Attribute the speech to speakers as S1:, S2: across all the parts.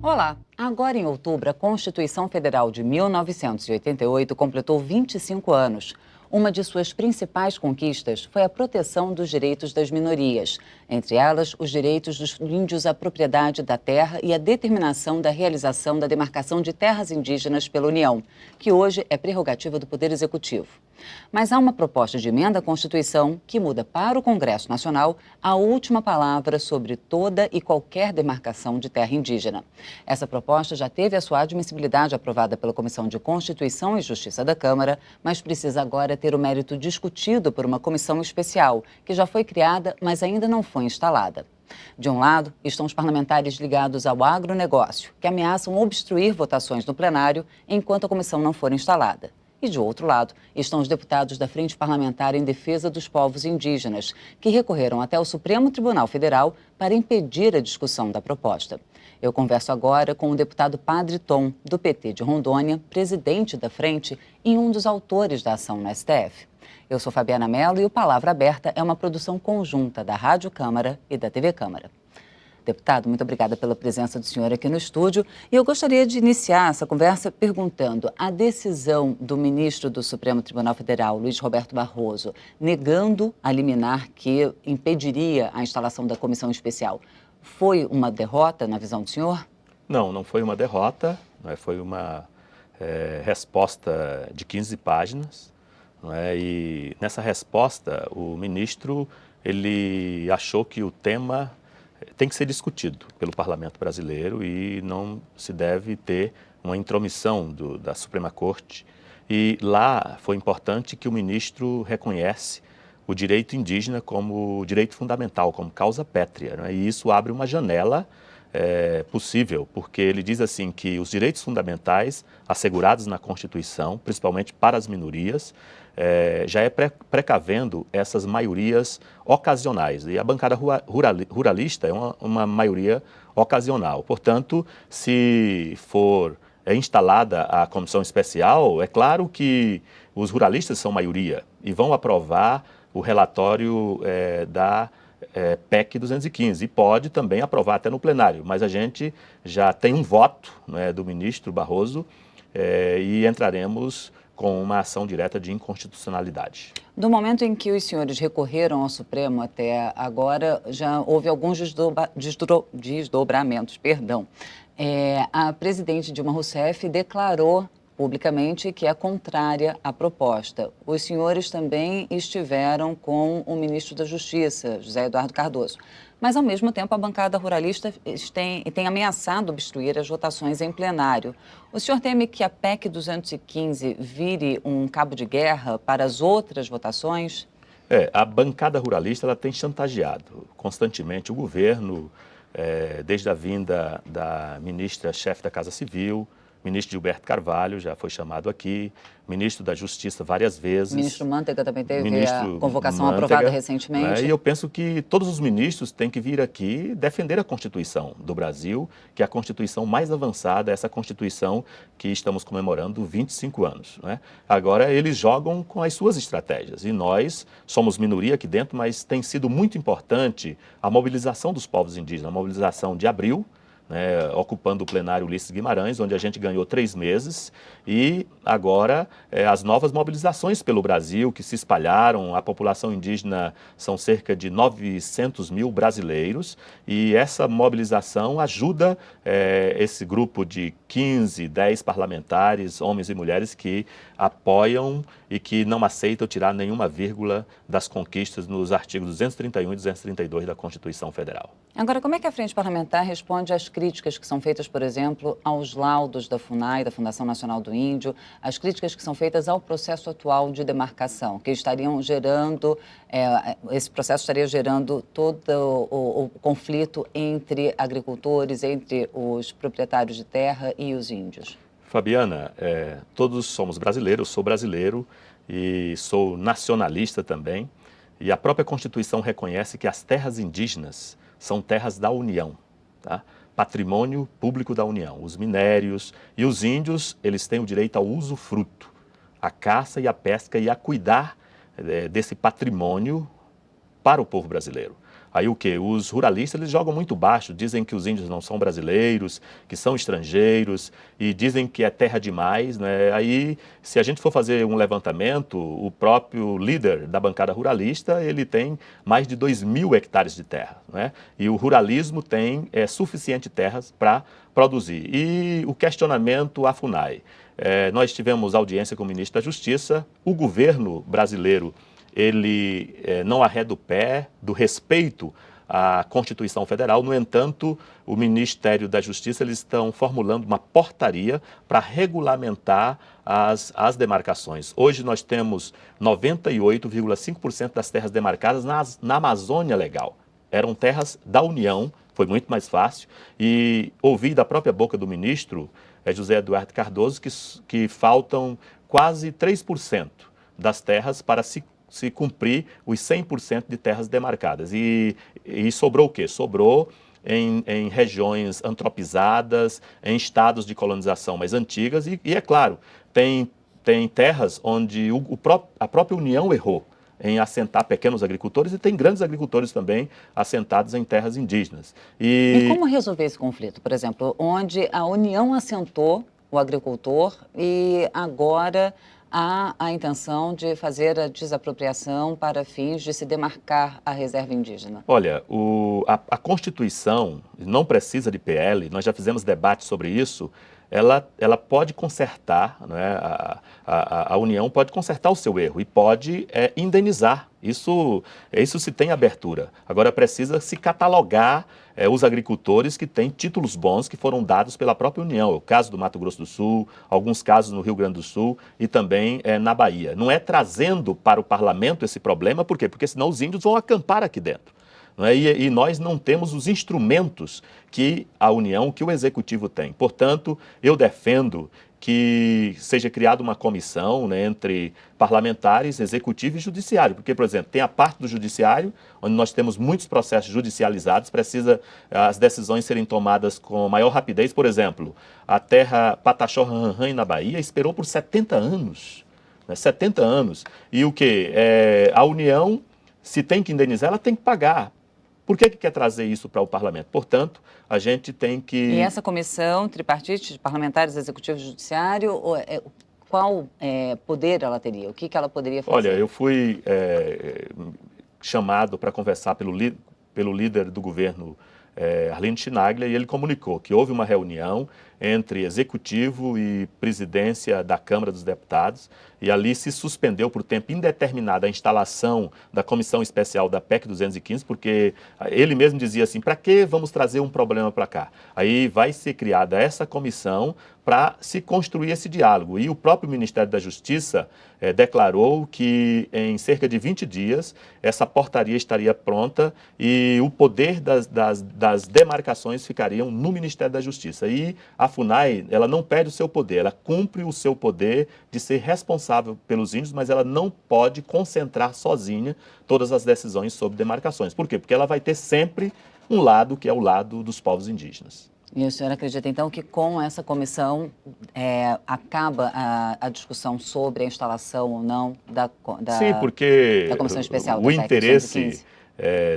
S1: Olá! Agora, em outubro, a Constituição Federal de 1988 completou 25 anos. Uma de suas principais conquistas foi a proteção dos direitos das minorias, entre elas os direitos dos índios à propriedade da terra e a determinação da realização da demarcação de terras indígenas pela União, que hoje é prerrogativa do Poder Executivo. Mas há uma proposta de emenda à Constituição que muda para o Congresso Nacional a última palavra sobre toda e qualquer demarcação de terra indígena. Essa proposta já teve a sua admissibilidade aprovada pela Comissão de Constituição e Justiça da Câmara, mas precisa agora ter o mérito discutido por uma comissão especial, que já foi criada, mas ainda não foi instalada. De um lado, estão os parlamentares ligados ao agronegócio, que ameaçam obstruir votações no plenário enquanto a comissão não for instalada. E, de outro lado, estão os deputados da Frente Parlamentar em Defesa dos Povos Indígenas, que recorreram até o Supremo Tribunal Federal para impedir a discussão da proposta. Eu converso agora com o deputado Padre Tom, do PT de Rondônia, presidente da frente e um dos autores da ação no STF. Eu sou Fabiana Mello e o Palavra Aberta é uma produção conjunta da Rádio Câmara e da TV Câmara. Deputado, muito obrigada pela presença do senhor aqui no estúdio. E eu gostaria de iniciar essa conversa perguntando: a decisão do ministro do Supremo Tribunal Federal, Luiz Roberto Barroso, negando a liminar que impediria a instalação da comissão especial, foi uma derrota na visão do senhor?
S2: Não, não foi uma derrota, foi uma resposta de 15 páginas. E nessa resposta, o ministro ele achou que o tema tem que ser discutido pelo Parlamento brasileiro e não se deve ter uma intromissão da Suprema Corte. E lá foi importante que o ministro reconhece o direito indígena como direito fundamental, como causa pétrea, E isso abre uma janela possível, porque ele diz assim que os direitos fundamentais assegurados na Constituição, principalmente para as minorias, já é precavendo essas maiorias ocasionais. E a bancada ruralista é uma maioria ocasional. Portanto, se for instalada a comissão especial, é claro que os ruralistas são maioria e vão aprovar o relatório da PEC 215 e pode também aprovar até no plenário, mas a gente já tem um voto do ministro Barroso e entraremos com uma ação direta de inconstitucionalidade.
S1: Do momento em que os senhores recorreram ao Supremo até agora, já houve alguns desdobramentos. A presidente Dilma Rousseff declarou publicamente que é contrária à proposta. Os senhores também estiveram com o ministro da Justiça, José Eduardo Cardoso. Mas, ao mesmo tempo, a bancada ruralista tem ameaçado obstruir as votações em plenário. O senhor teme que a PEC 215 vire um cabo de guerra para as outras votações?
S2: A bancada ruralista ela tem chantageado constantemente o governo, desde a vinda da ministra-chefe da Casa Civil, ministro Gilberto Carvalho já foi chamado aqui, ministro da Justiça várias vezes.
S1: O ministro Mantega também teve a convocação aprovada recentemente.
S2: E eu penso que todos os ministros têm que vir aqui defender a Constituição do Brasil, que é a Constituição mais avançada, essa Constituição que estamos comemorando 25 anos. Agora, eles jogam com as suas estratégias e nós somos minoria aqui dentro, mas tem sido muito importante a mobilização dos povos indígenas, a mobilização de abril, ocupando o plenário Ulisses Guimarães, onde a gente ganhou 3 meses, e agora as novas mobilizações pelo Brasil que se espalharam. A população indígena são cerca de 900 mil brasileiros, e essa mobilização ajuda esse grupo de 15, 10 parlamentares, homens e mulheres que apoiam e que não aceitam tirar nenhuma vírgula das conquistas nos artigos 231 e 232 da Constituição Federal.
S1: Agora, como é que a Frente Parlamentar responde às críticas que são feitas, por exemplo, aos laudos da FUNAI, da Fundação Nacional do Índio, as críticas que são feitas ao processo atual de demarcação, que estariam gerando, esse processo estaria gerando todo o conflito entre agricultores, entre os proprietários de terra e os índios?
S2: Fabiana, todos somos brasileiros, eu sou brasileiro e sou nacionalista também, e a própria Constituição reconhece que as terras indígenas são terras da União, tá? Patrimônio público da União. Os minérios e os índios, eles têm o direito ao usufruto, à caça e à pesca e a cuidar desse patrimônio para o povo brasileiro. Aí o quê? Os ruralistas, eles jogam muito baixo, dizem que os índios não são brasileiros, que são estrangeiros, e dizem que é terra demais, né? Aí, se a gente for fazer um levantamento, o próprio líder da bancada ruralista, ele tem mais de 2.000 hectares de terra, né? E o ruralismo tem suficiente terras para produzir. E o questionamento à FUNAI. Nós tivemos audiência com o ministro da Justiça, o governo brasileiro, ele não arreda o pé do respeito à Constituição Federal. No entanto, o Ministério da Justiça, eles estão formulando uma portaria para regulamentar as demarcações. Hoje nós temos 98,5% das terras demarcadas na Amazônia Legal. Eram terras da União, foi muito mais fácil, e ouvi da própria boca do ministro, José Eduardo Cardoso, que faltam quase 3% das terras para se cumprir os 100% de terras demarcadas. E sobrou o quê? Sobrou em regiões antropizadas, em estados de colonização mais antigas, e é claro, tem terras onde a própria União errou em assentar pequenos agricultores, e tem grandes agricultores também assentados em terras indígenas.
S1: E como resolver esse conflito, por exemplo, onde a União assentou o agricultor e agora há a intenção de fazer a desapropriação para fins de se demarcar a reserva indígena?
S2: Olha, a Constituição não precisa de PL, nós já fizemos debate sobre isso. Ela pode consertar, né, a União pode consertar o seu erro e pode indenizar. Isso se tem abertura. Agora precisa se catalogar os agricultores que têm títulos bons que foram dados pela própria União. O caso do Mato Grosso do Sul, alguns casos no Rio Grande do Sul e também na Bahia. Não é trazendo para o parlamento esse problema, por quê? Porque senão os índios vão acampar aqui dentro. E nós não temos os instrumentos que a União, que o Executivo tem. Portanto, eu defendo que seja criada uma comissão, né, entre parlamentares, Executivo e Judiciário. Porque, por exemplo, tem a parte do Judiciário, onde nós temos muitos processos judicializados, precisa as decisões serem tomadas com maior rapidez. Por exemplo, a terra Pataxó-Ranrã na Bahia esperou por 70 anos. Né, 70 anos. E o quê? A União, se tem que indenizar, ela tem que pagar. Por que quer trazer isso para o parlamento? Portanto, a gente tem que...
S1: E essa comissão tripartite de parlamentares, executivo e judiciário, qual poder ela teria? O que ela poderia fazer?
S2: Olha, eu fui chamado para conversar pelo líder do governo, Arlindo Chinaglia, e ele comunicou que houve uma reunião entre Executivo e Presidência da Câmara dos Deputados, e ali se suspendeu por tempo indeterminado a instalação da Comissão Especial da PEC 215, porque ele mesmo dizia assim, para que vamos trazer um problema para cá? Aí vai ser criada essa comissão para se construir esse diálogo. E o próprio Ministério da Justiça declarou que em cerca de 20 dias essa portaria estaria pronta e o poder das demarcações ficariam no Ministério da Justiça. E a FUNAI, ela não perde o seu poder, ela cumpre o seu poder de ser responsável pelos índios, mas ela não pode concentrar sozinha todas as decisões sobre demarcações. Por quê? Porque ela vai ter sempre um lado que é o lado dos povos indígenas.
S1: E o senhor acredita, então, que com essa comissão acaba a discussão sobre a instalação ou não
S2: Sim, porque
S1: da Comissão Especial
S2: o
S1: da PEC
S2: interesse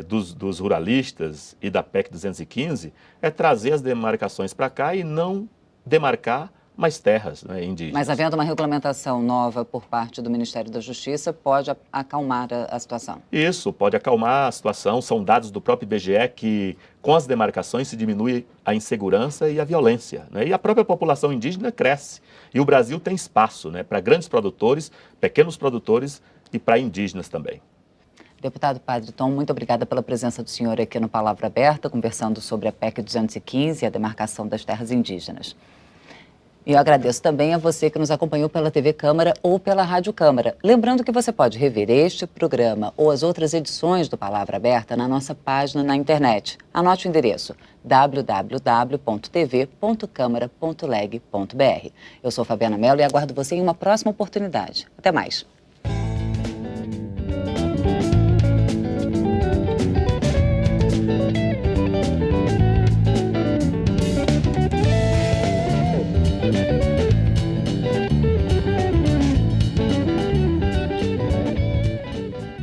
S1: 215?
S2: dos ruralistas e da PEC 215 é trazer as demarcações para cá e não demarcar mais terras, né, indígenas.
S1: Mas havendo uma regulamentação nova por parte do Ministério da Justiça, pode acalmar a situação?
S2: Isso, pode acalmar a situação. São dados do próprio IBGE que, com as demarcações, se diminui a insegurança e a violência, né? E a própria população indígena cresce. E o Brasil tem espaço, né, para grandes produtores, pequenos produtores e para indígenas também.
S1: Deputado Padre Tom, muito obrigada pela presença do senhor aqui no Palavra Aberta, conversando sobre a PEC 215 e a demarcação das terras indígenas. E eu agradeço também a você que nos acompanhou pela TV Câmara ou pela Rádio Câmara. Lembrando que você pode rever este programa ou as outras edições do Palavra Aberta na nossa página na internet. Anote o endereço www.tv.câmara.leg.br. Eu sou Fabiana Mello e aguardo você em uma próxima oportunidade. Até mais.